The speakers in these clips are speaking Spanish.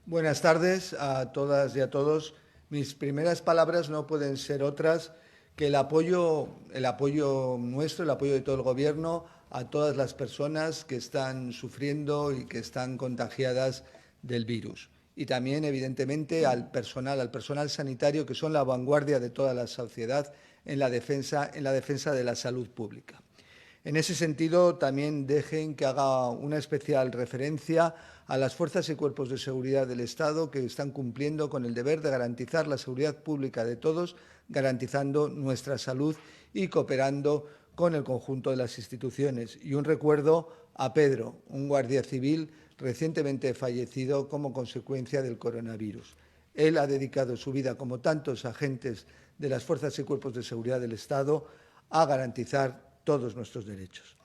Buenas tardes a todas y a todos. Mis primeras palabras no pueden ser otras que el apoyo nuestro, el apoyo de todo el Gobierno a todas las personas que están sufriendo y que están contagiadas del virus. Y también, evidentemente, al personal sanitario, que son la vanguardia de toda la sociedad en la defensa de la salud pública. En ese sentido, también dejen que haga una especial referencia a las fuerzas y cuerpos de seguridad del Estado que están cumpliendo con el deber de garantizar la seguridad pública de todos, garantizando nuestra salud y cooperando con el conjunto de las instituciones. Y un recuerdo a Pedro, un guardia civil recientemente fallecido como consecuencia del coronavirus. Él ha dedicado su vida, como tantos agentes de las fuerzas y cuerpos de seguridad del Estado, a garantizar todos nuestros derechos.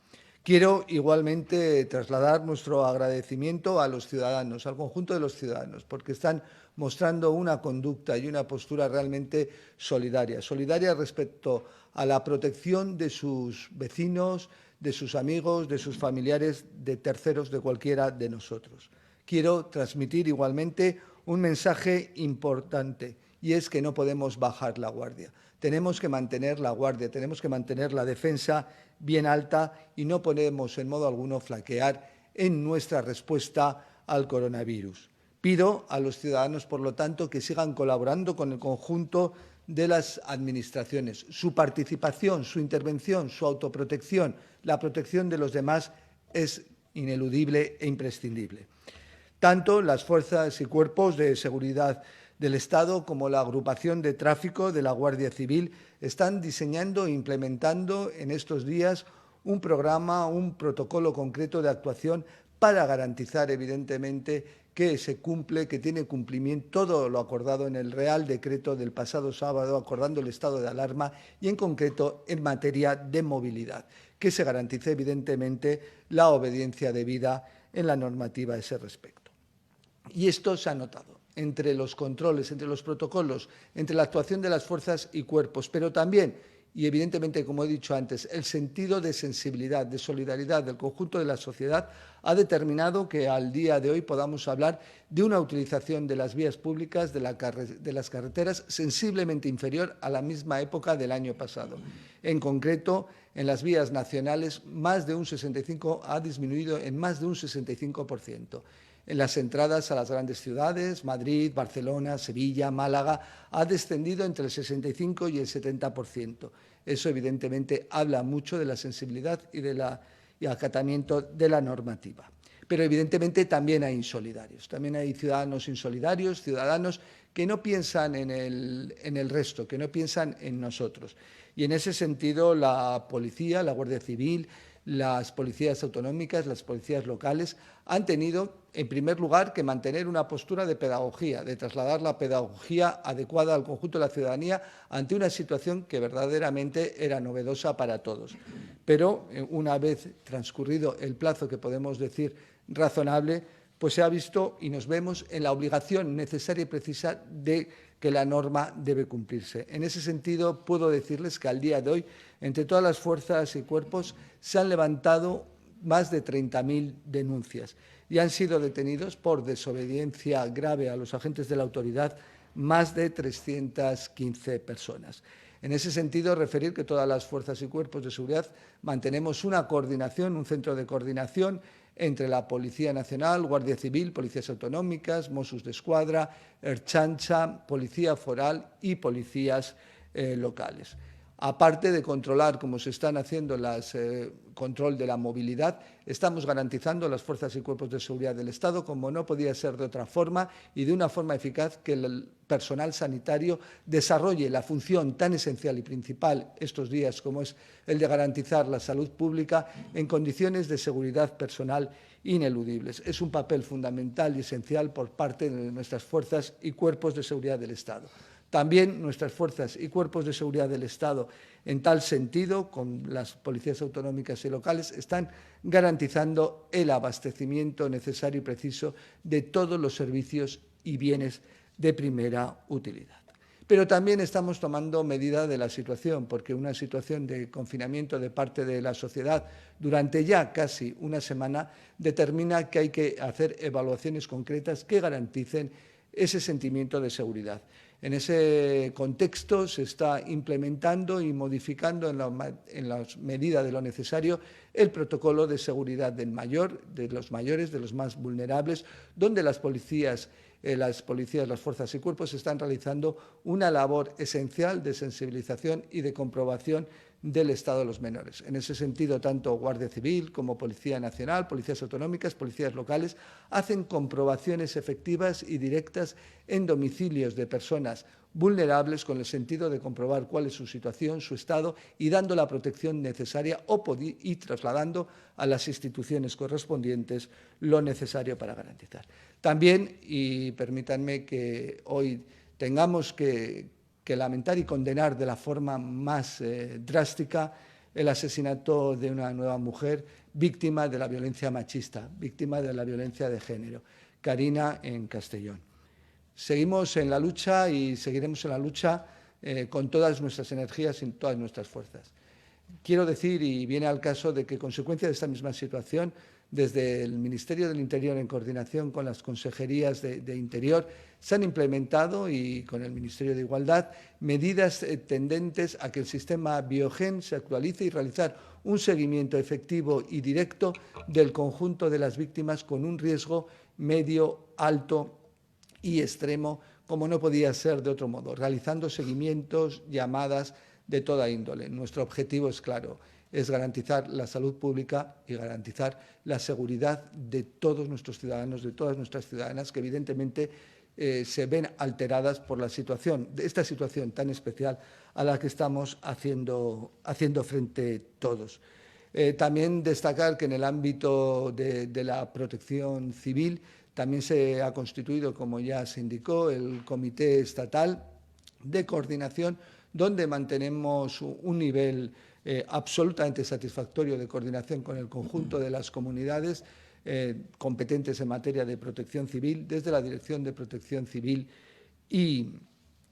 Quiero igualmente trasladar nuestro agradecimiento a los ciudadanos, al conjunto de los ciudadanos, porque están mostrando una conducta y una postura realmente solidaria respecto a la protección de sus vecinos, de sus amigos, de sus familiares, de terceros, de cualquiera de nosotros. Quiero transmitir igualmente un mensaje importante, y es que no podemos bajar la guardia. Tenemos que mantener la guardia, tenemos que mantener la defensa bien alta y no podemos en modo alguno flaquear en nuestra respuesta al coronavirus. Pido a los ciudadanos, por lo tanto, que sigan colaborando con el conjunto de las administraciones. Su participación, su intervención, su autoprotección, la protección de los demás es ineludible e imprescindible. Tanto las fuerzas y cuerpos de seguridad del Estado como la agrupación de tráfico de la Guardia Civil están diseñando e implementando en estos días un programa, un protocolo concreto de actuación para garantizar, evidentemente, que se cumple, que tiene cumplimiento todo lo acordado en el Real Decreto del pasado sábado, acordando el estado de alarma y, en concreto, en materia de movilidad, que se garantice, evidentemente, la obediencia debida en la normativa a ese respecto. Y esto se ha notado entre los controles, entre los protocolos, entre la actuación de las fuerzas y cuerpos, pero también, y evidentemente, como he dicho antes, el sentido de sensibilidad, de solidaridad del conjunto de la sociedad ha determinado que al día de hoy podamos hablar de una utilización de las vías públicas, de las carreteras, sensiblemente inferior a la misma época del año pasado. En concreto, en las vías nacionales, ha disminuido en más de un 65%. En las entradas a las grandes ciudades, Madrid, Barcelona, Sevilla, Málaga, ha descendido entre el 65 y el 70%. Eso, evidentemente, habla mucho de la sensibilidad y acatamiento de la normativa. Pero, evidentemente, también hay insolidarios. También hay ciudadanos insolidarios, ciudadanos que no piensan en el resto, que no piensan en nosotros. Y, en ese sentido, la policía, la Guardia Civil, las policías autonómicas, las policías locales, han tenido, en primer lugar, que mantener una postura de pedagogía, de trasladar la pedagogía adecuada al conjunto de la ciudadanía ante una situación que verdaderamente era novedosa para todos. Pero una vez transcurrido el plazo que podemos decir razonable, pues se ha visto y nos vemos en la obligación necesaria y precisa de que la norma debe cumplirse. En ese sentido, puedo decirles que al día de hoy, entre todas las fuerzas y cuerpos, se han levantado más de 30.000 denuncias y han sido detenidos por desobediencia grave a los agentes de la autoridad más de 315 personas. En ese sentido, referir que todas las fuerzas y cuerpos de seguridad mantenemos una coordinación, un centro de coordinación entre la Policía Nacional, Guardia Civil, Policías Autonómicas, Mossos d'Esquadra, Ertzaintza, Policía Foral y policías locales. Aparte de controlar, como se están haciendo, control de la movilidad, estamos garantizando las fuerzas y cuerpos de seguridad del Estado, como no podía ser de otra forma, y de una forma eficaz, que el personal sanitario desarrolle la función tan esencial y principal estos días como es el de garantizar la salud pública en condiciones de seguridad personal ineludibles. Es un papel fundamental y esencial por parte de nuestras fuerzas y cuerpos de seguridad del Estado. También nuestras fuerzas y cuerpos de seguridad del Estado, en tal sentido, con las policías autonómicas y locales, están garantizando el abastecimiento necesario y preciso de todos los servicios y bienes de primera utilidad. Pero también estamos tomando medida de la situación, porque una situación de confinamiento de parte de la sociedad durante ya casi una semana determina que hay que hacer evaluaciones concretas que garanticen ese sentimiento de seguridad. En ese contexto se está implementando y modificando en la medida de lo necesario el protocolo de seguridad del mayor, de los mayores, de los más vulnerables, donde las policías, las fuerzas y cuerpos están realizando una labor esencial de sensibilización y de comprobación del estado de los menores. En ese sentido, tanto Guardia Civil como Policía Nacional, policías autonómicas, policías locales, hacen comprobaciones efectivas y directas en domicilios de personas vulnerables con el sentido de comprobar cuál es su situación, su estado y dando la protección necesaria y trasladando a las instituciones correspondientes lo necesario para garantizar. También, y permítanme que hoy tengamos que lamentar y condenar de la forma más drástica el asesinato de una nueva mujer víctima de la violencia machista, víctima de la violencia de género, Karina, en Castellón. Seguimos en la lucha y seguiremos en la lucha con todas nuestras energías y todas nuestras fuerzas. Quiero decir, y viene al caso, de que, consecuencia de esta misma situación, desde el Ministerio del Interior, en coordinación con las consejerías de Interior, se han implementado, y con el Ministerio de Igualdad, medidas tendentes a que el sistema Biogen se actualice y realizar un seguimiento efectivo y directo del conjunto de las víctimas con un riesgo medio, alto y extremo, como no podía ser de otro modo, realizando seguimientos, llamadas de toda índole. Nuestro objetivo es claro, es garantizar la salud pública y garantizar la seguridad de todos nuestros ciudadanos, de todas nuestras ciudadanas, que evidentemente se ven alteradas por esta situación tan especial a la que estamos haciendo frente todos. También destacar que en el ámbito de la protección civil también se ha constituido, como ya se indicó, el Comité Estatal de Coordinación, donde mantenemos un nivel absolutamente satisfactorio de coordinación con el conjunto de las comunidades competentes en materia de protección civil, desde la Dirección de Protección Civil y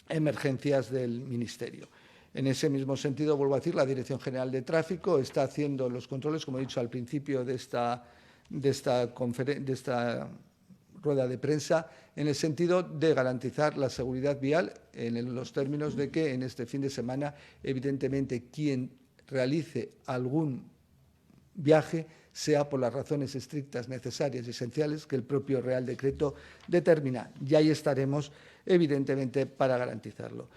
Emergencias del Ministerio. En ese mismo sentido, vuelvo a decir, la Dirección General de Tráfico está haciendo los controles, como he dicho al principio de esta rueda de prensa, en el sentido de garantizar la seguridad vial, en los términos de que en este fin de semana, evidentemente, quien realice algún viaje sea por las razones estrictas, necesarias y esenciales que el propio Real Decreto determina. Y ahí estaremos, evidentemente, para garantizarlo.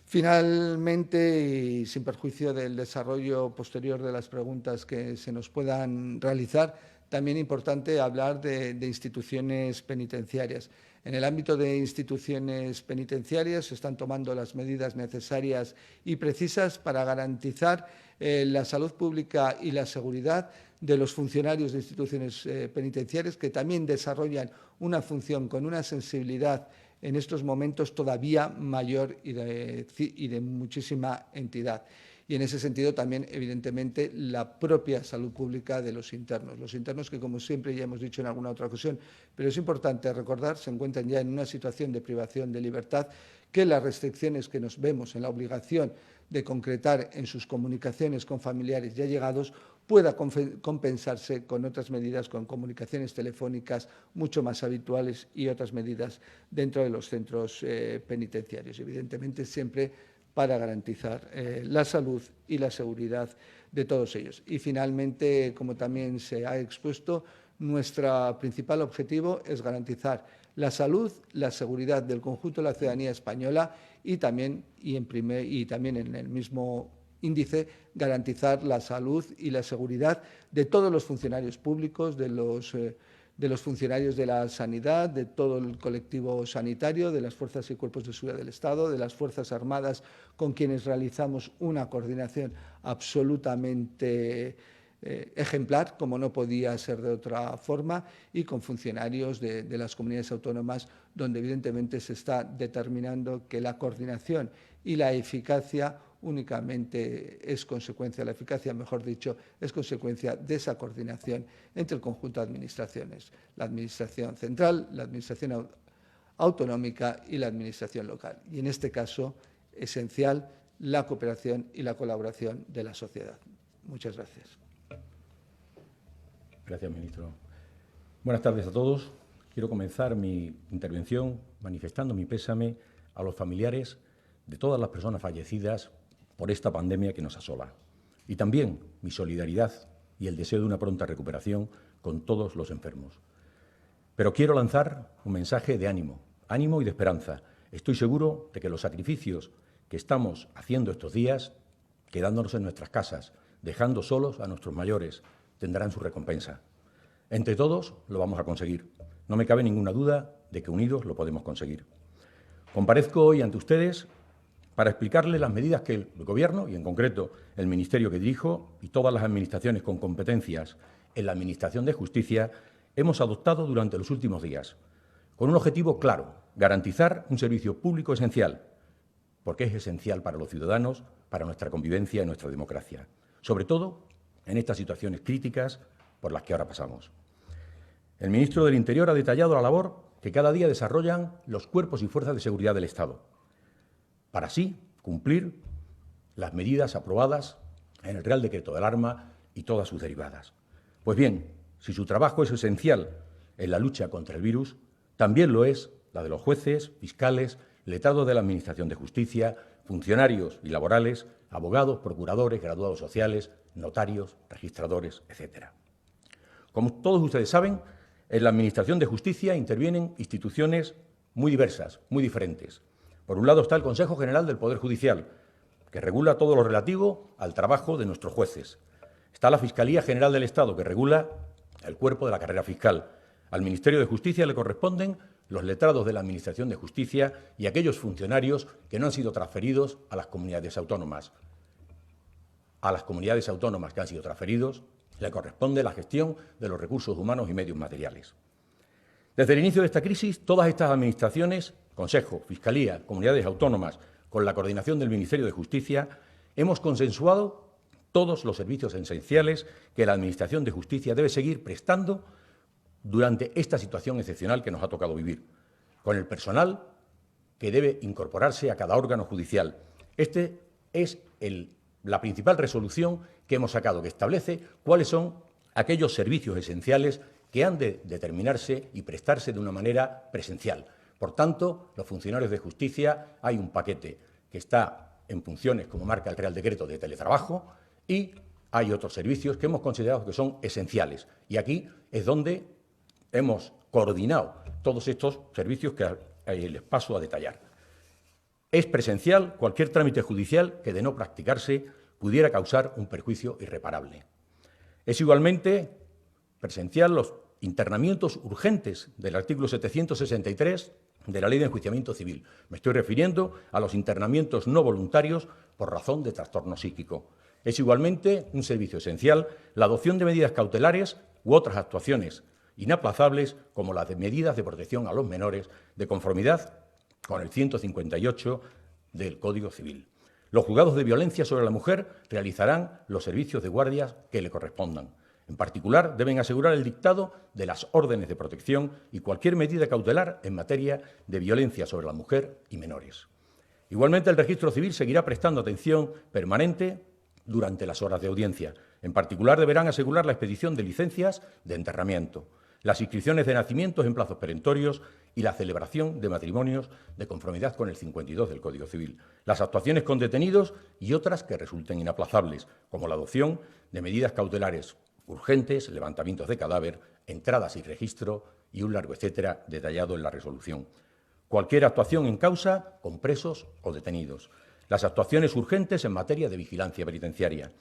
Finalmente, y sin perjuicio del desarrollo posterior de las preguntas que se nos puedan realizar, también es importante hablar de instituciones penitenciarias. En el ámbito de instituciones penitenciarias se están tomando las medidas necesarias y precisas para garantizar la salud pública y la seguridad de los funcionarios de instituciones penitenciarias, que también desarrollan una función con una sensibilidad en estos momentos todavía mayor y de muchísima entidad. Y en ese sentido también, evidentemente, la propia salud pública de los internos. Los internos que, como siempre ya hemos dicho en alguna otra ocasión, pero es importante recordar, se encuentran ya en una situación de privación de libertad, que las restricciones que nos vemos en la obligación de concretar en sus comunicaciones con familiares ya llegados pueda compensarse con otras medidas, con comunicaciones telefónicas mucho más habituales y otras medidas dentro de los centros penitenciarios. Evidentemente, siempre para garantizar la salud y la seguridad de todos ellos. Y finalmente, como también se ha expuesto, nuestro principal objetivo es garantizar la salud, la seguridad del conjunto de la ciudadanía española y también en el mismo índice garantizar la salud y la seguridad de todos los funcionarios públicos, de los funcionarios de la sanidad, de todo el colectivo sanitario, de las fuerzas y cuerpos de seguridad del Estado, de las Fuerzas Armadas, con quienes realizamos una coordinación absolutamente ejemplar, como no podía ser de otra forma, y con funcionarios de las comunidades autónomas, donde evidentemente se está determinando que la coordinación y la eficacia únicamente es consecuencia, la eficacia, mejor dicho, es consecuencia de esa coordinación entre el conjunto de administraciones, la Administración central, la Administración autonómica y la administración local. Y en este caso, esencial la cooperación y la colaboración de la sociedad. Muchas gracias. Gracias, ministro. Buenas tardes a todos. Quiero comenzar mi intervención manifestando mi pésame a los familiares de todas las personas fallecidas por esta pandemia que nos asola. Y también mi solidaridad y el deseo de una pronta recuperación con todos los enfermos. Pero quiero lanzar un mensaje de ánimo y de esperanza. Estoy seguro de que los sacrificios que estamos haciendo estos días, quedándonos en nuestras casas, dejando solos a nuestros mayores, tendrán su recompensa. Entre todos lo vamos a conseguir. No me cabe ninguna duda de que unidos lo podemos conseguir. Comparezco hoy ante ustedes para explicarles las medidas que el Gobierno, y en concreto el Ministerio que dirijo, y todas las administraciones con competencias en la Administración de Justicia, hemos adoptado durante los últimos días, con un objetivo claro: garantizar un servicio público esencial, porque es esencial para los ciudadanos, para nuestra convivencia y nuestra democracia, sobre todo en estas situaciones críticas por las que ahora pasamos. El ministro del Interior ha detallado la labor que cada día desarrollan los cuerpos y fuerzas de seguridad del Estado, para así cumplir las medidas aprobadas en el Real Decreto de Alarma y todas sus derivadas. Pues bien, si su trabajo es esencial en la lucha contra el virus, también lo es la de los jueces, fiscales, letrados de la Administración de Justicia, funcionarios y laborales, abogados, procuradores, graduados sociales, notarios, registradores, etc. Como todos ustedes saben, en la Administración de Justicia intervienen instituciones muy diversas, muy diferentes. Por un lado está el Consejo General del Poder Judicial, que regula todo lo relativo al trabajo de nuestros jueces. Está la Fiscalía General del Estado, que regula el cuerpo de la carrera fiscal. Al Ministerio de Justicia le corresponden los letrados de la Administración de Justicia y aquellos funcionarios que no han sido transferidos a las comunidades autónomas. A las comunidades autónomas que han sido transferidos le corresponde la gestión de los recursos humanos y medios materiales. Desde el inicio de esta crisis, todas estas administraciones, Consejo, Fiscalía, comunidades autónomas, con la coordinación del Ministerio de Justicia, hemos consensuado todos los servicios esenciales que la Administración de Justicia debe seguir prestando durante esta situación excepcional que nos ha tocado vivir, con el personal que debe incorporarse a cada órgano judicial. Este es la principal resolución que hemos sacado, que establece cuáles son aquellos servicios esenciales que han de determinarse y prestarse de una manera presencial. Por tanto, los funcionarios de justicia, hay un paquete que está en funciones, como marca el Real Decreto, de teletrabajo, y hay otros servicios que hemos considerado que son esenciales. Y aquí es donde hemos coordinado todos estos servicios que les paso a detallar. Es presencial cualquier trámite judicial que, de no practicarse, pudiera causar un perjuicio irreparable. Es igualmente presencial los internamientos urgentes del artículo 763 de la Ley de Enjuiciamiento Civil. Me estoy refiriendo a los internamientos no voluntarios por razón de trastorno psíquico. Es igualmente un servicio esencial la adopción de medidas cautelares u otras actuaciones inaplazables, como las de medidas de protección a los menores, de conformidad con el 158 del Código Civil. Los juzgados de violencia sobre la mujer realizarán los servicios de guardias que le correspondan. En particular, deben asegurar el dictado de las órdenes de protección y cualquier medida cautelar en materia de violencia sobre la mujer y menores. Igualmente, el Registro Civil seguirá prestando atención permanente durante las horas de audiencia. En particular, deberán asegurar la expedición de licencias de enterramiento, las inscripciones de nacimientos en plazos perentorios y la celebración de matrimonios de conformidad con el 52 del Código Civil, las actuaciones con detenidos y otras que resulten inaplazables, como la adopción de medidas cautelares urgentes, levantamientos de cadáver, entradas y registro y un largo etcétera detallado en la resolución. Cualquier actuación en causa con presos o detenidos. Las actuaciones urgentes en materia de vigilancia penitenciaria.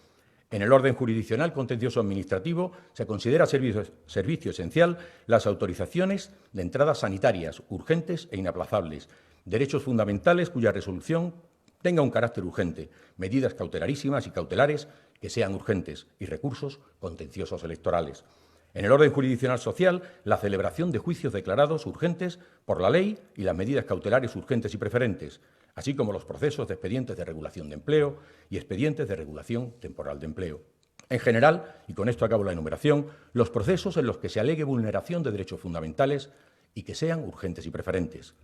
En el orden jurisdiccional contencioso administrativo se considera servicio esencial las autorizaciones de entradas sanitarias urgentes e inaplazables, derechos fundamentales cuya resolución tenga un carácter urgente, medidas cautelarísimas y cautelares que sean urgentes y recursos contenciosos electorales. En el orden jurisdiccional social, la celebración de juicios declarados urgentes por la ley y las medidas cautelares urgentes y preferentes, así como los procesos de expedientes de regulación de empleo y expedientes de regulación temporal de empleo. En general, y con esto acabo la enumeración, los procesos en los que se alegue vulneración de derechos fundamentales y que sean urgentes y preferentes.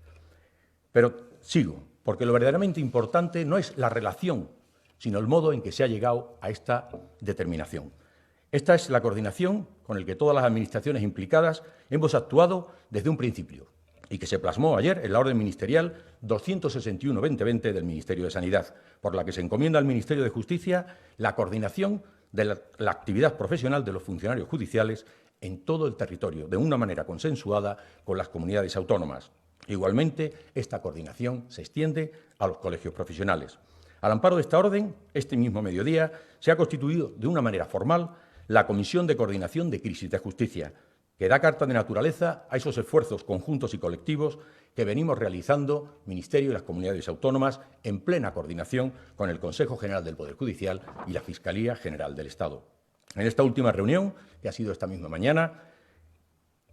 Pero sigo, porque lo verdaderamente importante no es la relación, sino el modo en que se ha llegado a esta determinación. Esta es la coordinación con la que todas las administraciones implicadas hemos actuado desde un principio y que se plasmó ayer en la orden ministerial 261-2020 del Ministerio de Sanidad, por la que se encomienda al Ministerio de Justicia la coordinación de la actividad profesional de los funcionarios judiciales en todo el territorio, de una manera consensuada con las comunidades autónomas. Igualmente, esta coordinación se extiende a los colegios profesionales. Al amparo de esta orden, este mismo mediodía se ha constituido de una manera formal la Comisión de Coordinación de Crisis de Justicia, que da carta de naturaleza a esos esfuerzos conjuntos y colectivos que venimos realizando Ministerio y las comunidades autónomas en plena coordinación con el Consejo General del Poder Judicial y la Fiscalía General del Estado. En esta última reunión, que ha sido esta misma mañana,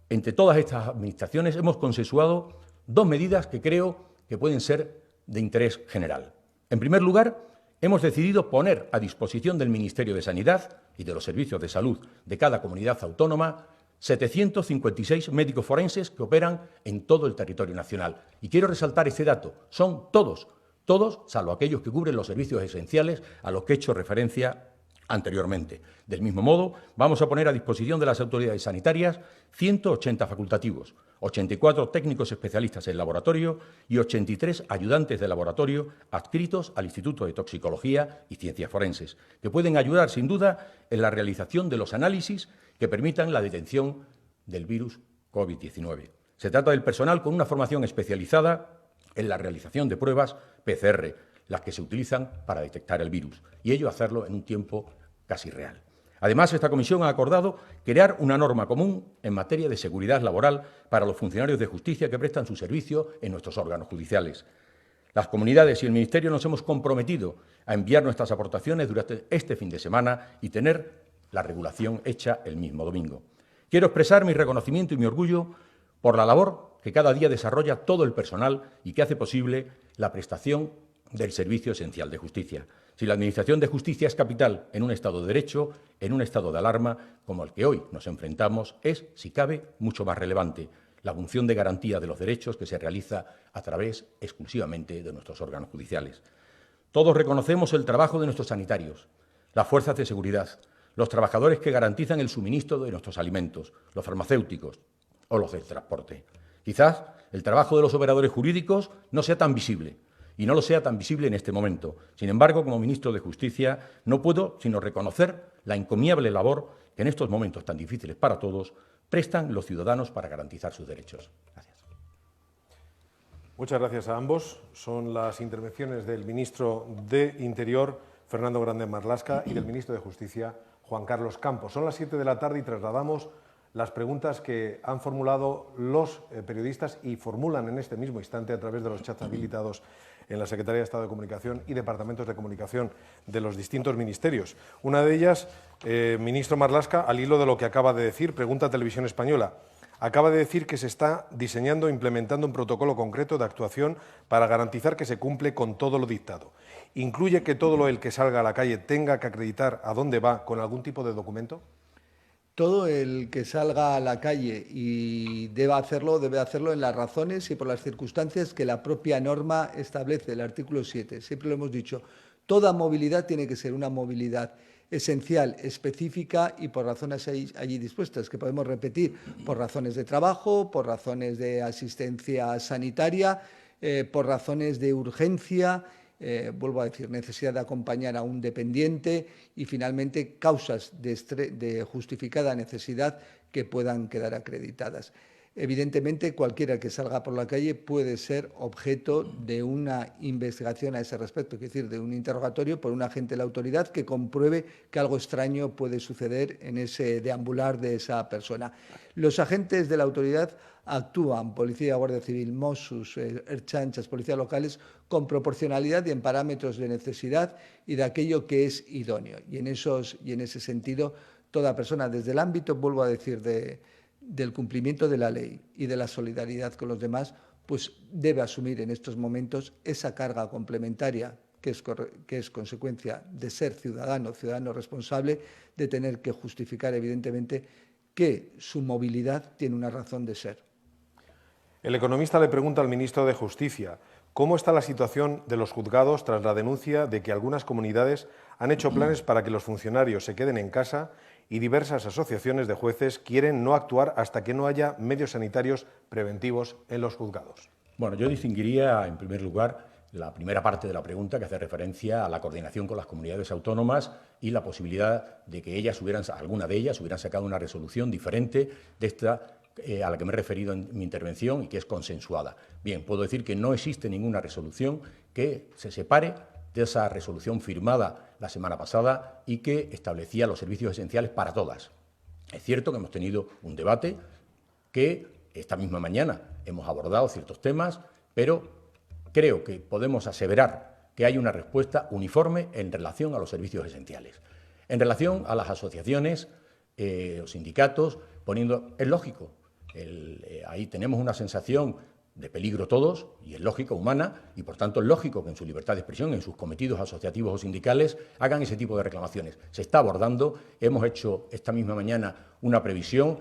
entre todas estas administraciones hemos consensuado dos medidas que creo que pueden ser de interés general. En primer lugar, hemos decidido poner a disposición del Ministerio de Sanidad y de los servicios de salud de cada comunidad autónoma 756 médicos forenses que operan en todo el territorio nacional. Y quiero resaltar este dato. Son todos, salvo aquellos que cubren los servicios esenciales a los que he hecho referencia anteriormente. Del mismo modo, vamos a poner a disposición de las autoridades sanitarias 180 facultativos, 84 técnicos especialistas en laboratorio y 83 ayudantes de laboratorio adscritos al Instituto de Toxicología y Ciencias Forenses, que pueden ayudar, sin duda, en la realización de los análisis que permitan la detención del virus COVID-19. Se trata del personal con una formación especializada en la realización de pruebas PCR, las que se utilizan para detectar el virus, y ello hacerlo en un tiempo casi real. Además, esta comisión ha acordado crear una norma común en materia de seguridad laboral para los funcionarios de justicia que prestan su servicio en nuestros órganos judiciales. Las comunidades y el Ministerio nos hemos comprometido a enviar nuestras aportaciones durante este fin de semana y tener la regulación hecha el mismo domingo. Quiero expresar mi reconocimiento y mi orgullo por la labor que cada día desarrolla todo el personal y que hace posible la prestación del servicio esencial de justicia. Si la Administración de Justicia es capital en un Estado de Derecho, en un estado de alarma como el que hoy nos enfrentamos, es, si cabe, mucho más relevante la función de garantía de los derechos que se realiza a través exclusivamente de nuestros órganos judiciales. Todos reconocemos el trabajo de nuestros sanitarios, las fuerzas de seguridad, los trabajadores que garantizan el suministro de nuestros alimentos, los farmacéuticos o los del transporte. Quizás el trabajo de los operadores jurídicos no sea tan visible, y no lo sea tan visible en este momento. Sin embargo, como ministro de Justicia, no puedo sino reconocer la encomiable labor que en estos momentos tan difíciles para todos prestan los ciudadanos para garantizar sus derechos. Gracias. Muchas gracias a ambos. Son las intervenciones del ministro de Interior, Fernando Grande Marlaska, y del ministro de Justicia, Juan Carlos Campos. Son las 7 de la tarde y trasladamos las preguntas que han formulado los periodistas y formulan en este mismo instante a través de los chats habilitados en la Secretaría de Estado de Comunicación y departamentos de comunicación de los distintos ministerios. Una de ellas, ministro Marlaska, al hilo de lo que acaba de decir, pregunta a Televisión Española. Acaba de decir que se está diseñando e implementando un protocolo concreto de actuación para garantizar que se cumple con todo lo dictado. ¿Incluye que todo el que salga a la calle tenga que acreditar a dónde va con algún tipo de documento? Todo el que salga a la calle y debe hacerlo en las razones y por las circunstancias que la propia norma establece, el artículo 7. Siempre lo hemos dicho, toda movilidad tiene que ser una movilidad esencial, específica y por razones allí dispuestas, que podemos repetir, por razones de trabajo, por razones de asistencia sanitaria, por razones de urgencia, vuelvo a decir, necesidad de acompañar a un dependiente y, finalmente, causas de justificada necesidad que puedan quedar acreditadas. Evidentemente, cualquiera que salga por la calle puede ser objeto de una investigación a ese respecto, es decir, de un interrogatorio por un agente de la autoridad que compruebe que algo extraño puede suceder en ese deambular de esa persona. Los agentes de la autoridad actúan, Policía, Guardia Civil, Mossos, Ertzaintza, policías locales, con proporcionalidad y en parámetros de necesidad y de aquello que es idóneo. Y en ese sentido, toda persona, desde el ámbito, vuelvo a decir, del cumplimiento de la ley y de la solidaridad con los demás, pues debe asumir en estos momentos esa carga complementaria que es consecuencia de ser ciudadano responsable, de tener que justificar, evidentemente, que su movilidad tiene una razón de ser. El Economista le pregunta al ministro de Justicia cómo está la situación de los juzgados tras la denuncia de que algunas comunidades han hecho planes para que los funcionarios se queden en casa y diversas asociaciones de jueces quieren no actuar hasta que no haya medios sanitarios preventivos en los juzgados. Bueno, yo distinguiría, en primer lugar, la primera parte de la pregunta, que hace referencia a la coordinación con las comunidades autónomas y la posibilidad de que alguna de ellas hubieran sacado una resolución diferente de esta a la que me he referido en mi intervención y que es consensuada. Bien, puedo decir que no existe ninguna resolución que se separe de esa resolución firmada la semana pasada y que establecía los servicios esenciales para todas. Es cierto que hemos tenido un debate que esta misma mañana hemos abordado ciertos temas, pero creo que podemos aseverar que hay una respuesta uniforme en relación a los servicios esenciales. En relación a las asociaciones, los sindicatos, es lógico, ahí tenemos una sensación de peligro todos, y es lógico, humana, y por tanto es lógico que en su libertad de expresión, en sus cometidos asociativos o sindicales, hagan ese tipo de reclamaciones. Se está abordando, hemos hecho esta misma mañana una previsión,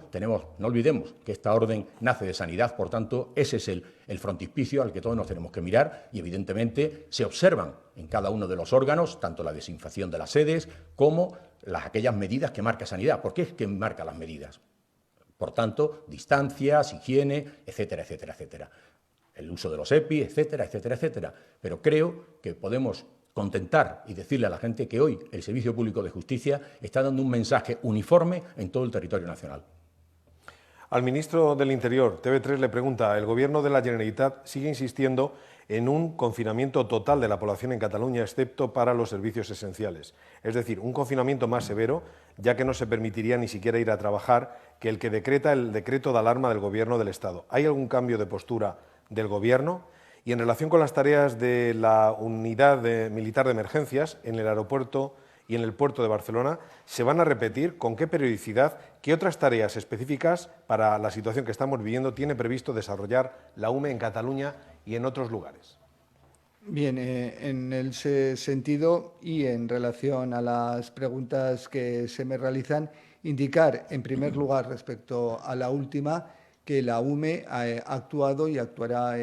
no olvidemos que esta orden nace de sanidad, por tanto, ese es el frontispicio al que todos nos tenemos que mirar y, evidentemente, se observan en cada uno de los órganos, tanto la desinfección de las sedes como aquellas medidas que marca sanidad. ¿Por qué es que marca las medidas? Por tanto, distancias, higiene, etcétera, etcétera, etcétera. El uso de los EPI, etcétera, etcétera, etcétera. Pero creo que podemos contentar y decirle a la gente que hoy el Servicio Público de Justicia está dando un mensaje uniforme en todo el territorio nacional. Al ministro del Interior, TV3 le pregunta, el Gobierno de la Generalitat sigue insistiendo en un confinamiento total de la población en Cataluña, excepto para los servicios esenciales. Es decir, un confinamiento más severo, ya que no se permitiría ni siquiera ir a trabajar, que el que decreta el decreto de alarma del Gobierno del Estado. ¿Hay algún cambio de postura del Gobierno? Y en relación con las tareas de la unidad militar de emergencias en el aeropuerto y en el puerto de Barcelona, ¿se van a repetir? ¿Con qué periodicidad? ¿Qué otras tareas específicas para la situación que estamos viviendo tiene previsto desarrollar la UME en Cataluña y en otros lugares? Bien, en ese sentido y en relación a las preguntas que se me realizan, indicar en primer lugar respecto a la última que la UME ha actuado y actuará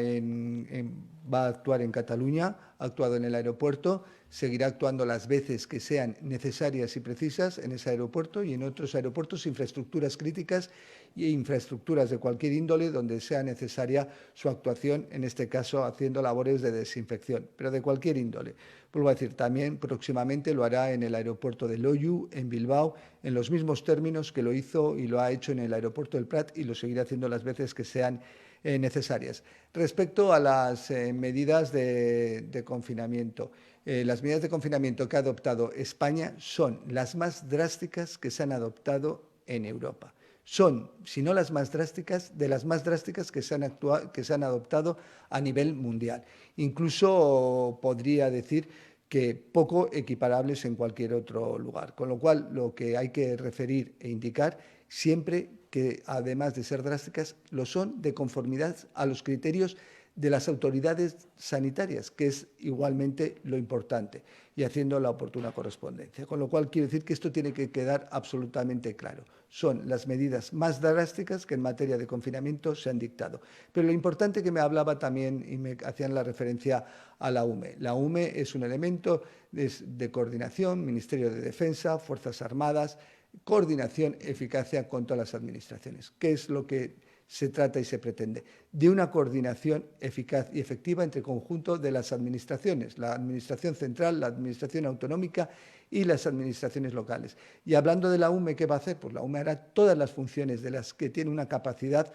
va a actuar en Cataluña, ha actuado en el aeropuerto, seguirá actuando las veces que sean necesarias y precisas en ese aeropuerto y en otros aeropuertos, infraestructuras críticas e infraestructuras de cualquier índole donde sea necesaria su actuación, en este caso haciendo labores de desinfección, pero de cualquier índole. Vuelvo a decir, también próximamente lo hará en el aeropuerto de Loiu, en Bilbao, en los mismos términos que lo hizo y lo ha hecho en el aeropuerto del Prat y lo seguirá haciendo las veces que sean necesarias. Respecto a las medidas de confinamiento, las medidas de confinamiento que ha adoptado España son las más drásticas que se han adoptado en Europa. Son, si no las más drásticas, de las más drásticas que se han adoptado a nivel mundial. Incluso podría decir que poco equiparables en cualquier otro lugar. Con lo cual, lo que hay que referir e indicar siempre que, además de ser drásticas, lo son de conformidad a los criterios de las autoridades sanitarias, que es igualmente lo importante, y haciendo la oportuna correspondencia. Con lo cual, quiero decir que esto tiene que quedar absolutamente claro. Son las medidas más drásticas que en materia de confinamiento se han dictado. Pero lo importante que me hablaba también y me hacían la referencia a la UME. La UME es un elemento de coordinación, Ministerio de Defensa, Fuerzas Armadas, coordinación, eficacia con todas las administraciones. ¿Qué es lo que se trata y se pretende? De una coordinación eficaz y efectiva entre el conjunto de las administraciones, la administración central, la administración autonómica y las administraciones locales. Y hablando de la UME, ¿qué va a hacer? Pues la UME hará todas las funciones de las que tiene una capacidad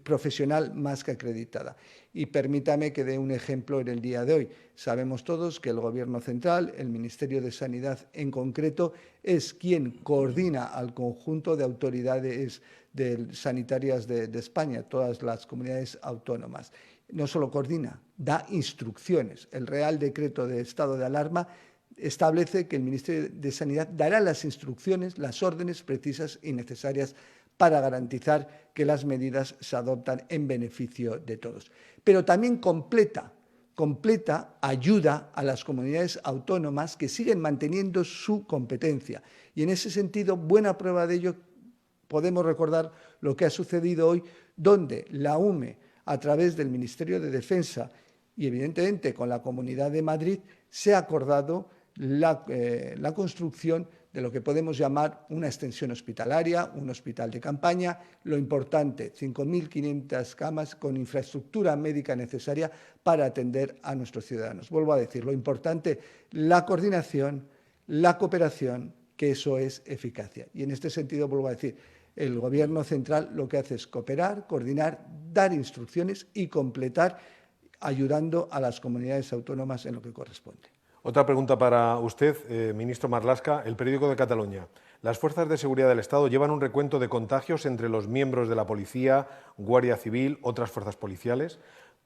profesional más que acreditada. Y permítame que dé un ejemplo en el día de hoy. Sabemos todos que el Gobierno central, el Ministerio de Sanidad en concreto, es quien coordina al conjunto de autoridades sanitarias de España, todas las comunidades autónomas. No solo coordina, da instrucciones. El Real Decreto de Estado de Alarma establece que el Ministerio de Sanidad dará las instrucciones, las órdenes precisas y necesarias para garantizar que las medidas se adoptan en beneficio de todos. Pero también completa ayuda a las comunidades autónomas que siguen manteniendo su competencia. Y en ese sentido, buena prueba de ello, podemos recordar lo que ha sucedido hoy, donde la UME a través del Ministerio de Defensa y, evidentemente, con la Comunidad de Madrid, se ha acordado la construcción de lo que podemos llamar una extensión hospitalaria, un hospital de campaña. Lo importante, 5.500 camas con infraestructura médica necesaria para atender a nuestros ciudadanos. Vuelvo a decir, lo importante, la coordinación, la cooperación, que eso es eficacia. Y en este sentido, vuelvo a decir, el Gobierno central lo que hace es cooperar, coordinar, dar instrucciones y completar, ayudando a las comunidades autónomas en lo que corresponde. Otra pregunta para usted, ministro Marlaska. El Periódico de Cataluña. Las fuerzas de seguridad del Estado llevan un recuento de contagios entre los miembros de la policía, Guardia Civil, otras fuerzas policiales.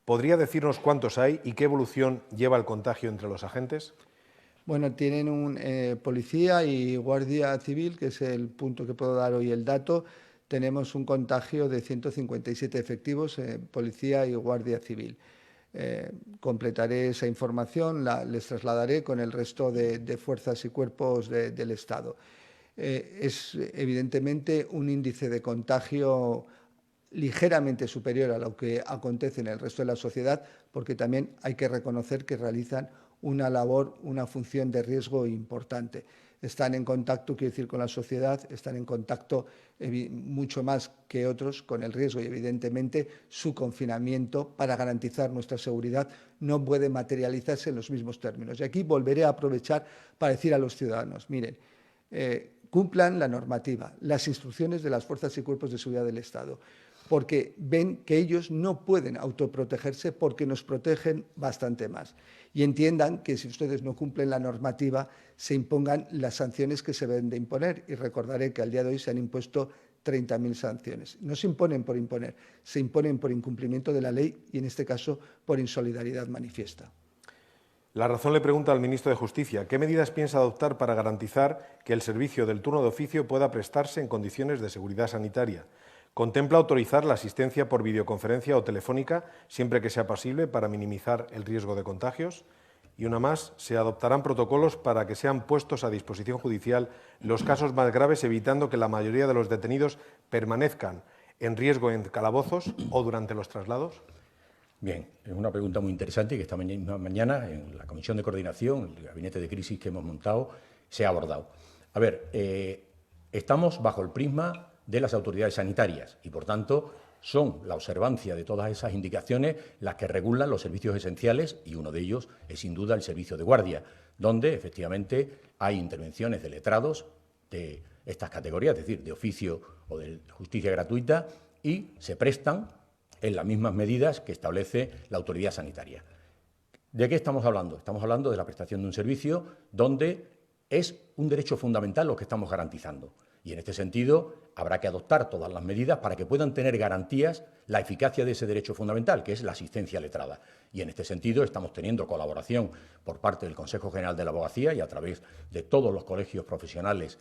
¿Podría decirnos cuántos hay y qué evolución lleva el contagio entre los agentes? Bueno, tienen un policía y Guardia Civil, que es el punto que puedo dar hoy el dato. Tenemos un contagio de 157 efectivos, policía y Guardia Civil. Completaré esa información, les trasladaré con el resto de fuerzas y cuerpos del Estado. Es evidentemente un índice de contagio ligeramente superior a lo que acontece en el resto de la sociedad, porque también hay que reconocer que realizan una labor, una función de riesgo importante. Están en contacto, quiero decir, con la sociedad, están en contacto mucho más que otros con el riesgo y, evidentemente, su confinamiento para garantizar nuestra seguridad no puede materializarse en los mismos términos. Y aquí volveré a aprovechar para decir a los ciudadanos, miren, cumplan la normativa, las instrucciones de las fuerzas y cuerpos de seguridad del Estado, porque ven que ellos no pueden autoprotegerse porque nos protegen bastante más. Y entiendan que si ustedes no cumplen la normativa, se impongan las sanciones que se deben de imponer. Y recordaré que al día de hoy se han impuesto 30.000 sanciones. No se imponen por imponer, se imponen por incumplimiento de la ley y, en este caso, por insolidaridad manifiesta. La Razón le pregunta al ministro de Justicia qué medidas piensa adoptar para garantizar que el servicio del turno de oficio pueda prestarse en condiciones de seguridad sanitaria. ¿Contempla autorizar la asistencia por videoconferencia o telefónica siempre que sea posible para minimizar el riesgo de contagios? Y una más, ¿se adoptarán protocolos para que sean puestos a disposición judicial los casos más graves, evitando que la mayoría de los detenidos permanezcan en riesgo en calabozos o durante los traslados? Bien, es una pregunta muy interesante que esta mañana en la Comisión de Coordinación, el Gabinete de Crisis que hemos montado, se ha abordado. A ver, estamos bajo el prisma de las autoridades sanitarias y, por tanto, son la observancia de todas esas indicaciones las que regulan los servicios esenciales y uno de ellos es, sin duda, el servicio de guardia, donde, efectivamente, hay intervenciones de letrados de estas categorías, es decir, de oficio o de justicia gratuita, y se prestan en las mismas medidas que establece la autoridad sanitaria. ¿De qué estamos hablando? Estamos hablando de la prestación de un servicio donde es un derecho fundamental lo que estamos garantizando. Y en este sentido habrá que adoptar todas las medidas para que puedan tener garantías la eficacia de ese derecho fundamental, que es la asistencia letrada. Y en este sentido estamos teniendo colaboración por parte del Consejo General de la Abogacía y a través de todos los colegios profesionales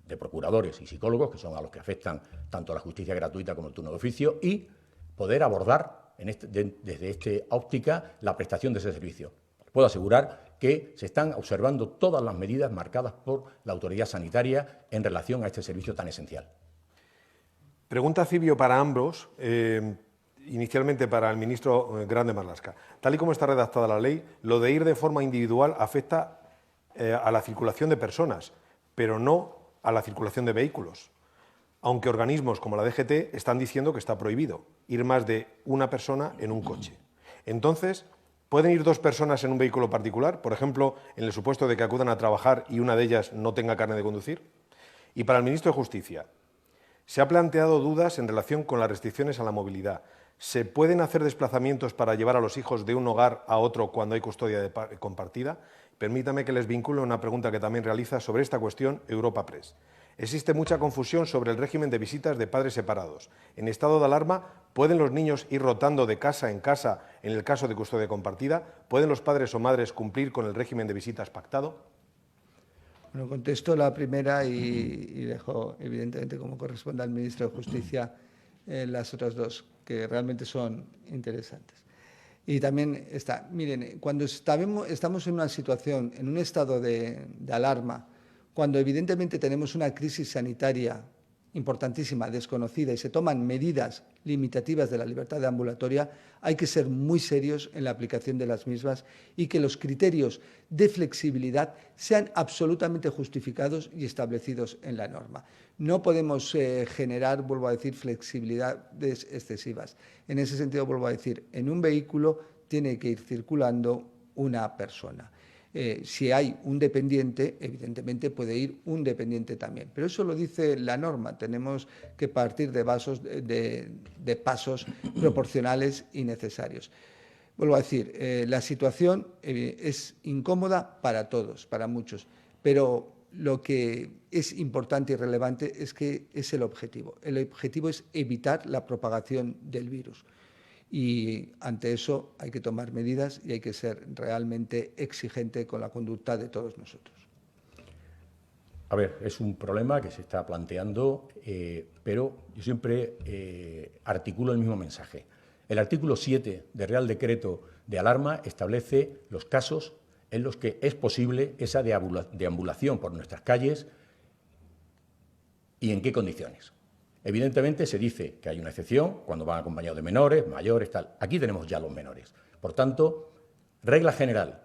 de procuradores y psicólogos, que son a los que afectan tanto la justicia gratuita como el turno de oficio, y poder abordar desde esta óptica la prestación de ese servicio. Puedo asegurar que se están observando todas las medidas marcadas por la autoridad sanitaria en relación a este servicio tan esencial. Pregunta Cibio para ambos, inicialmente para el ministro Grande Marlaska. Tal y como está redactada la ley, lo de ir de forma individual afecta a la circulación de personas, pero no a la circulación de vehículos. Aunque organismos como la DGT están diciendo que está prohibido ir más de una persona en un coche. Entonces, ¿pueden ir dos personas en un vehículo particular? Por ejemplo, en el supuesto de que acudan a trabajar y una de ellas no tenga carnet de conducir. Y para el ministro de Justicia, se ha planteado dudas en relación con las restricciones a la movilidad. ¿Se pueden hacer desplazamientos para llevar a los hijos de un hogar a otro cuando hay custodia compartida? Permítame que les vincule una pregunta que también realiza sobre esta cuestión Europa Press. Existe mucha confusión sobre el régimen de visitas de padres separados. En estado de alarma, ¿pueden los niños ir rotando de casa en casa en el caso de custodia compartida? ¿Pueden los padres o madres cumplir con el régimen de visitas pactado? Bueno, contesto la primera y dejo, evidentemente, como corresponde al ministro de Justicia, las otras dos, que realmente son interesantes. Y también está, miren, cuando estamos en una situación, en un estado de alarma, cuando evidentemente tenemos una crisis sanitaria importantísima, desconocida, y se toman medidas limitativas de la libertad ambulatoria, hay que ser muy serios en la aplicación de las mismas y que los criterios de flexibilidad sean absolutamente justificados y establecidos en la norma. No podemos generar, vuelvo a decir, flexibilidades excesivas. En ese sentido, vuelvo a decir, en un vehículo tiene que ir circulando una persona. Si hay un dependiente, evidentemente puede ir un dependiente también. Pero eso lo dice la norma. Tenemos que partir de pasos proporcionales y necesarios. Vuelvo a decir, la situación es incómoda para todos, para muchos, pero lo que es importante y relevante es que es el objetivo. El objetivo es evitar la propagación del virus. Y ante eso hay que tomar medidas y hay que ser realmente exigente con la conducta de todos nosotros. A ver, es un problema que se está planteando, pero yo siempre articulo el mismo mensaje. El artículo 7 del Real Decreto de Alarma establece los casos en los que es posible esa deambulación por nuestras calles y en qué condiciones. Evidentemente se dice que hay una excepción cuando van acompañados de menores, mayores, tal. Aquí tenemos ya los menores. Por tanto, regla general,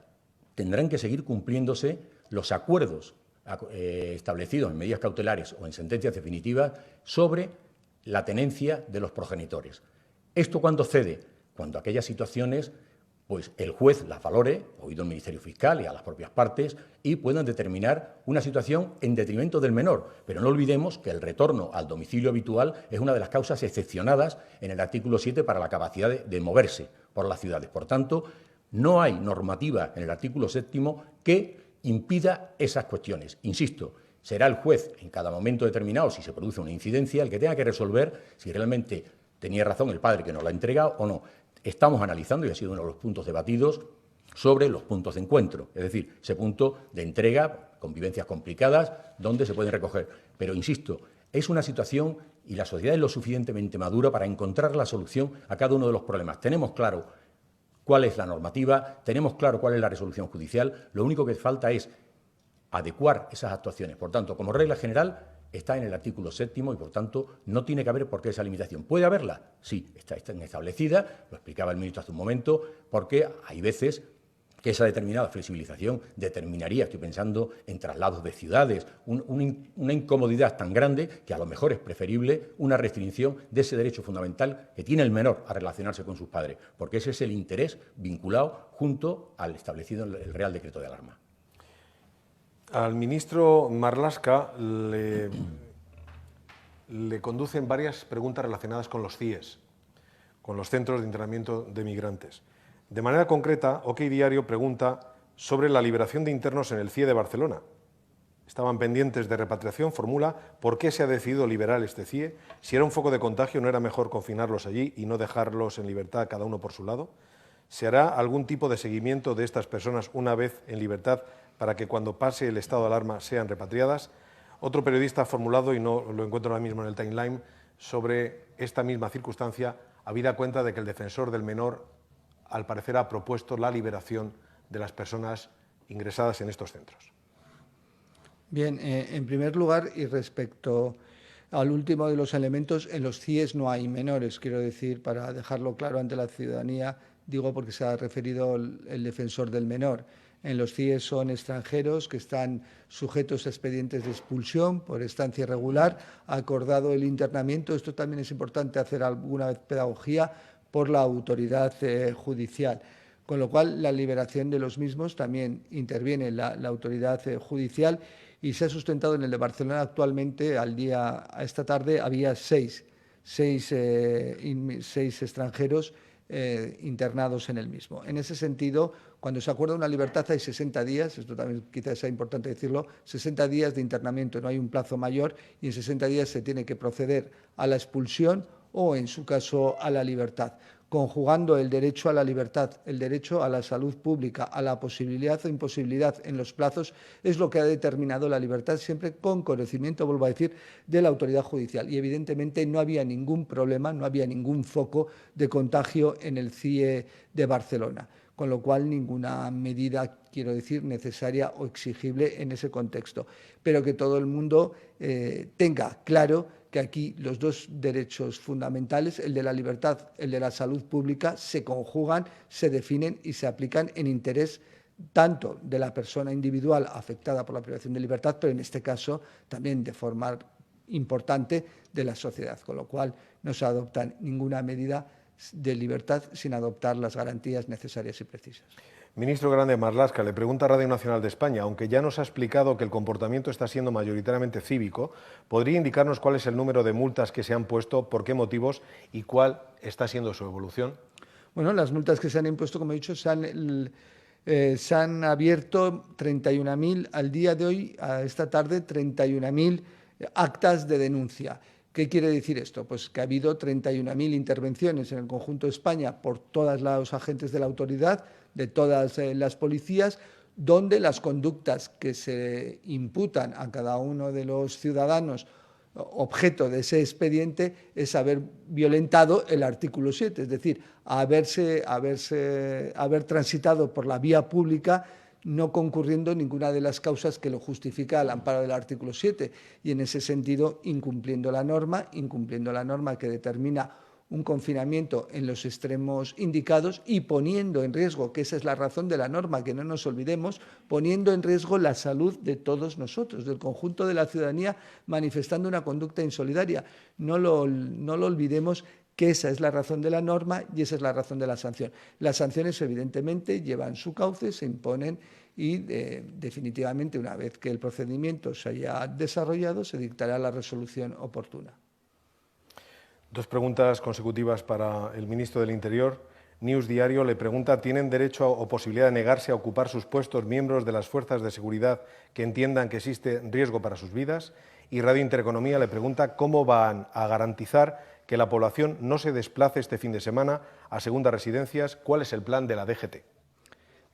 tendrán que seguir cumpliéndose los acuerdos establecidos en medidas cautelares o en sentencias definitivas sobre la tenencia de los progenitores. ¿Esto cuándo cede? Cuando aquellas situaciones, pues el juez las valore, oído el Ministerio Fiscal y a las propias partes, y puedan determinar una situación en detrimento del menor. Pero no olvidemos que el retorno al domicilio habitual es una de las causas excepcionadas en el artículo 7 para la capacidad de moverse por las ciudades. Por tanto, no hay normativa en el artículo 7 que impida esas cuestiones. Insisto, será el juez en cada momento determinado, si se produce una incidencia, el que tenga que resolver si realmente tenía razón el padre que nos la ha entregado o no. Estamos analizando, y ha sido uno de los puntos debatidos, sobre los puntos de encuentro, es decir, ese punto de entrega, convivencias complicadas, donde se pueden recoger. Pero, insisto, es una situación y la sociedad es lo suficientemente madura para encontrar la solución a cada uno de los problemas. Tenemos claro cuál es la normativa, tenemos claro cuál es la resolución judicial, lo único que falta es adecuar esas actuaciones. Por tanto, como regla general, está en el artículo 7 y, por tanto, no tiene que haber por qué esa limitación. ¿Puede haberla? Sí, está establecida, lo explicaba el ministro hace un momento, porque hay veces que esa determinada flexibilización determinaría, estoy pensando en traslados de ciudades, una incomodidad tan grande que a lo mejor es preferible una restricción de ese derecho fundamental que tiene el menor a relacionarse con sus padres, porque ese es el interés vinculado junto al establecido en el Real Decreto de Alarma. Al ministro Marlaska le conducen varias preguntas relacionadas con los CIES, con los centros de internamiento de migrantes. De manera concreta, OK Diario pregunta sobre la liberación de internos en el CIE de Barcelona. Estaban pendientes de repatriación, formula, ¿por qué se ha decidido liberar este CIE? Si era un foco de contagio, ¿no era mejor confinarlos allí y no dejarlos en libertad cada uno por su lado? ¿Se hará algún tipo de seguimiento de estas personas una vez en libertad para que cuando pase el estado de alarma sean repatriadas? Otro periodista ha formulado, y no lo encuentro ahora mismo en el timeline, sobre esta misma circunstancia, habida cuenta de que el defensor del menor, al parecer, ha propuesto la liberación de las personas ingresadas en estos centros. Bien, en primer lugar, y respecto al último de los elementos, en los CIES no hay menores, quiero decir, para dejarlo claro ante la ciudadanía, digo porque se ha referido el defensor del menor. En los CIES son extranjeros que están sujetos a expedientes de expulsión por estancia irregular, acordado el internamiento, esto también es importante hacer alguna vez pedagogía, por la autoridad judicial. Con lo cual, la liberación de los mismos también interviene la autoridad judicial y se ha sustentado en el de Barcelona actualmente, a esta tarde, había seis extranjeros internados en el mismo. En ese sentido, cuando se acuerda una libertad hay 60 días, esto también quizás sea importante decirlo, 60 días de internamiento, no hay un plazo mayor y en 60 días se tiene que proceder a la expulsión o, en su caso, a la libertad, conjugando el derecho a la libertad, el derecho a la salud pública, a la posibilidad o imposibilidad en los plazos, es lo que ha determinado la libertad, siempre con conocimiento, vuelvo a decir, de la autoridad judicial. Y, evidentemente, no había ningún problema, no había ningún foco de contagio en el CIE de Barcelona, con lo cual ninguna medida, quiero decir, necesaria o exigible en ese contexto. Pero que todo el mundo tenga claro que aquí los dos derechos fundamentales, el de la libertad, el de la salud pública, se conjugan, se definen y se aplican en interés tanto de la persona individual afectada por la privación de libertad, pero en este caso también de forma importante de la sociedad, con lo cual no se adopta ninguna medida de libertad sin adoptar las garantías necesarias y precisas. Ministro Grande Marlaska, le pregunta Radio Nacional de España, aunque ya nos ha explicado que el comportamiento está siendo mayoritariamente cívico, ¿podría indicarnos cuál es el número de multas que se han puesto, por qué motivos y cuál está siendo su evolución? Bueno, las multas que se han impuesto, como he dicho, se han abierto 31.000 al día de hoy, a esta tarde, 31.000 actas de denuncia. ¿Qué quiere decir esto? Pues que ha habido 31.000 intervenciones en el conjunto de España por todos los agentes de la autoridad, de todas las policías, donde las conductas que se imputan a cada uno de los ciudadanos objeto de ese expediente es haber violentado el artículo 7, es decir, haber transitado por la vía pública no concurriendo en ninguna de las causas que lo justifica al amparo del artículo 7 y en ese sentido incumpliendo la norma que determina un confinamiento en los extremos indicados y poniendo en riesgo, que esa es la razón de la norma, que no nos olvidemos, poniendo en riesgo la salud de todos nosotros, del conjunto de la ciudadanía, manifestando una conducta insolidaria. No lo olvidemos, que esa es la razón de la norma y esa es la razón de la sanción. Las sanciones, evidentemente, llevan su cauce, se imponen y, definitivamente, una vez que el procedimiento se haya desarrollado, se dictará la resolución oportuna. Dos preguntas consecutivas para el ministro del Interior. News Diario le pregunta, ¿tienen derecho o posibilidad de negarse a ocupar sus puestos miembros de las fuerzas de seguridad que entiendan que existe riesgo para sus vidas? Y Radio Intereconomía le pregunta, ¿cómo van a garantizar que la población no se desplace este fin de semana a segundas residencias? ¿Cuál es el plan de la DGT?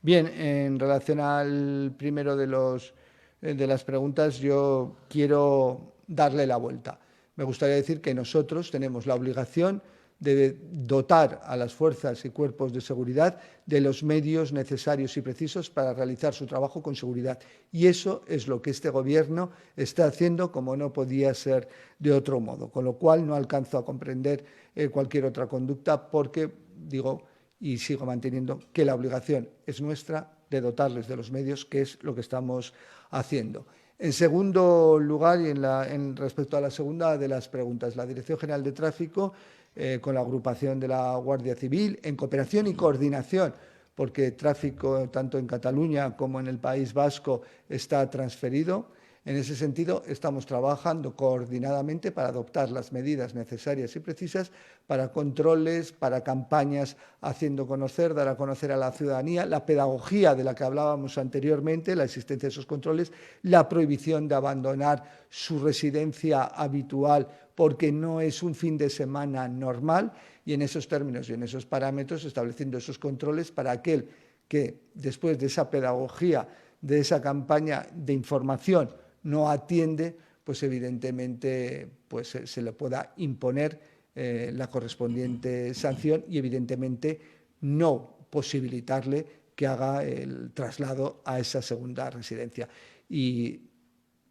Bien, en relación al primero de las preguntas, yo quiero darle la vuelta. Me gustaría decir que nosotros tenemos la obligación de dotar a las fuerzas y cuerpos de seguridad de los medios necesarios y precisos para realizar su trabajo con seguridad. Y eso es lo que este Gobierno está haciendo, como no podía ser de otro modo. Con lo cual no alcanzo a comprender cualquier otra conducta porque digo y sigo manteniendo que la obligación es nuestra de dotarles de los medios, que es lo que estamos haciendo. En segundo lugar, y respecto a la segunda de las preguntas, la Dirección General de Tráfico, con la agrupación de la Guardia Civil, en cooperación y coordinación, porque tráfico tanto en Cataluña como en el País Vasco está transferido. En ese sentido, estamos trabajando coordinadamente para adoptar las medidas necesarias y precisas para controles, para campañas haciendo conocer, dar a conocer a la ciudadanía la pedagogía de la que hablábamos anteriormente, la existencia de esos controles, la prohibición de abandonar su residencia habitual porque no es un fin de semana normal y en esos términos y en esos parámetros estableciendo esos controles para aquel que después de esa pedagogía, de esa campaña de información, no atiende, pues evidentemente pues, se le pueda imponer la correspondiente sanción y evidentemente no posibilitarle que haga el traslado a esa segunda residencia. Y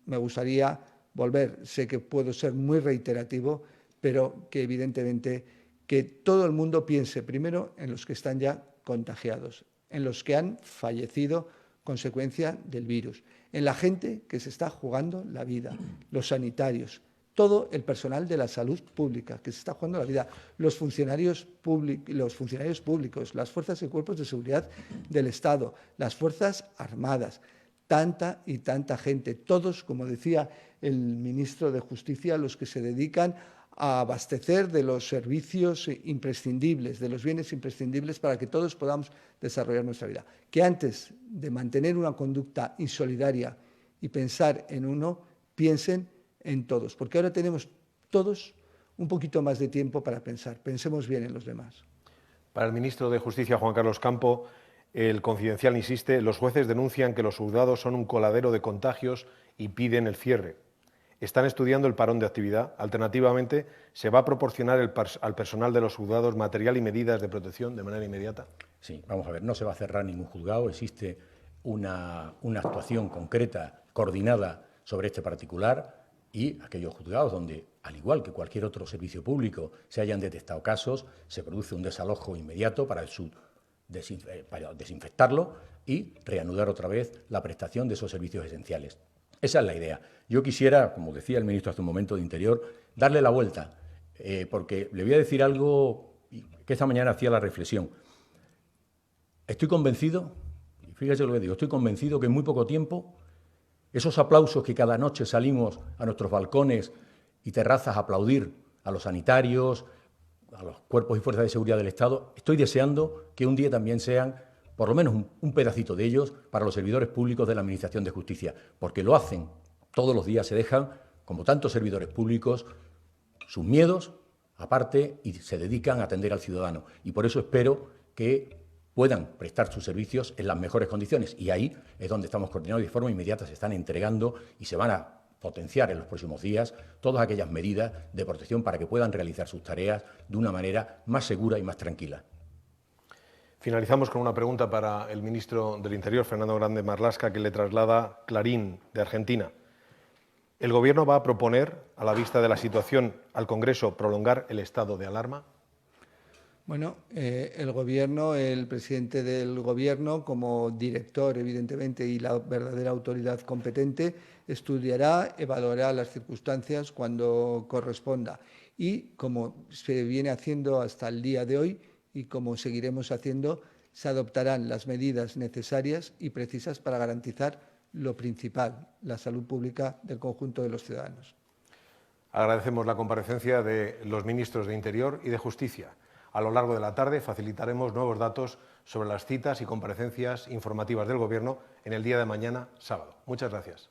me gustaría volver, sé que puedo ser muy reiterativo, pero que evidentemente que todo el mundo piense primero en los que están ya contagiados, en los que han fallecido consecuencia del virus, en la gente que se está jugando la vida, los sanitarios, todo el personal de la salud pública que se está jugando la vida, los funcionarios públicos, las fuerzas y cuerpos de seguridad del Estado, las Fuerzas Armadas, tanta y tanta gente, todos, como decía el ministro de Justicia, los que se dedican a abastecer de los servicios imprescindibles, de los bienes imprescindibles para que todos podamos desarrollar nuestra vida. Que antes de mantener una conducta insolidaria y pensar en uno, piensen en todos, porque ahora tenemos todos un poquito más de tiempo para pensar. Pensemos bien en los demás. Para el ministro de Justicia, Juan Carlos Campo, el Confidencial insiste, los jueces denuncian que los juzgados son un coladero de contagios y piden el cierre. Están estudiando el parón de actividad. Alternativamente, ¿se va a proporcionar al personal de los juzgados material y medidas de protección de manera inmediata? Sí, vamos a ver, no se va a cerrar ningún juzgado. Existe una actuación concreta, coordinada sobre este particular. y aquellos juzgados donde, al igual que cualquier otro servicio público, se hayan detectado casos, se produce un desalojo inmediato para desinfectarlo y reanudar otra vez la prestación de esos servicios esenciales. Esa es la idea. Yo quisiera, como decía el ministro hace un momento de Interior, darle la vuelta, porque le voy a decir algo que esta mañana hacía la reflexión. Estoy convencido, y fíjese lo que digo, estoy convencido que en muy poco tiempo esos aplausos que cada noche salimos a nuestros balcones y terrazas a aplaudir a los sanitarios, a los cuerpos y fuerzas de seguridad del Estado, estoy deseando que un día también sean, por lo menos un pedacito de ellos, para los servidores públicos de la Administración de Justicia, porque lo hacen todos los días, se dejan, como tantos servidores públicos, sus miedos aparte y se dedican a atender al ciudadano. Y por eso espero que puedan prestar sus servicios en las mejores condiciones. Y ahí es donde estamos coordinados y de forma inmediata se están entregando y se van a potenciar en los próximos días todas aquellas medidas de protección para que puedan realizar sus tareas de una manera más segura y más tranquila. Finalizamos con una pregunta para el ministro del Interior, Fernando Grande Marlaska, que le traslada Clarín, de Argentina. ¿El Gobierno va a proponer, a la vista de la situación, al Congreso prolongar el estado de alarma? Bueno, el Gobierno, el presidente del Gobierno, como director, evidentemente, y la verdadera autoridad competente, estudiará, evaluará las circunstancias cuando corresponda. Y como se viene haciendo hasta el día de hoy y como seguiremos haciendo, se adoptarán las medidas necesarias y precisas para garantizar lo principal, la salud pública del conjunto de los ciudadanos. Agradecemos la comparecencia de los ministros de Interior y de Justicia. A lo largo de la tarde facilitaremos nuevos datos sobre las citas y comparecencias informativas del Gobierno en el día de mañana, sábado. Muchas gracias.